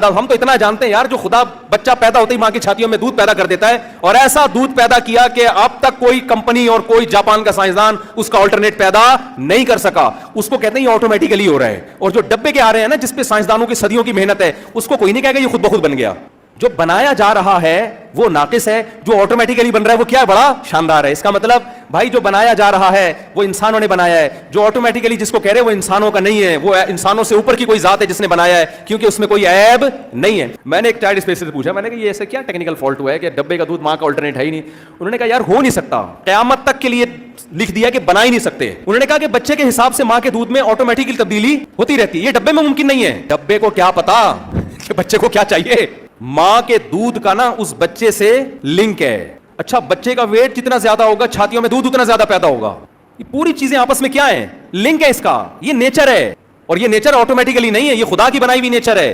पैदा, हम तो इतना जानते हैं यार, जो खुदा बच्चा पैदा होते ही मां की छातियों में दूध पैदा कर देता है, और ऐसा दूध पैदा किया कि अब तक कोई कंपनी और कोई जापान का साइंसदान उसका अल्टरनेट पैदा नहीं कर सका। उसको कहते हैं ये ऑटोमेटिकली हो रहा है। और जो डब्बे के आ रहे हैं ना, जिसपे साइंसदानों की सदियों की मेहनत है, उसको कोई नहीं कहेगा ये खुद ब खुद बन गया। जो बनाया जा रहा है वो नाकिस है, जो ऑटोमेटिकली बन रहा है वो क्या है, बड़ा शानदार है। इसका मतलब भाई जो बनाया जा रहा है वो इंसानों ने बनाया है, जो ऑटोमेटिकली जिसको कह रहे हैं वो इंसानों का नहीं है, वो इंसानों से ऊपर की कोई जात है जिसने बनाया है, क्योंकि उसमें कोई ऐब नहीं है। मैंने एक चाइल्ड स्पेशलिस्ट से पूछा, मैंने कहा ये ऐसा क्या टेक्निकल फॉल्ट हुआ है कि डब्बे का दूध मां का अल्टरनेट है ही नहीं। उन्होंने कहा यार हो नहीं सकता, क़यामत तक के लिए लिख दिया कि बना ही नहीं सकते। उन्होंने कहा कि बच्चे के हिसाब से मां के दूध में ऑटोमेटिकली तब्दीली होती रहती है, ये डब्बे में मुमकिन नहीं है। डब्बे को क्या पता कि बच्चे को क्या चाहिए, मां के दूध का ना उस बच्चे से लिंक है। अच्छा, बच्चे का वेट जितना ज्यादा होगा छातियों में दूध उतना ज्यादा पैदा होगा। ये पूरी चीजें आपस में क्या है, लिंक है इसका, ये नेचर है। और ये नेचर ऑटोमेटिकली नहीं है, ये खुदा की बनाई हुई नेचर है।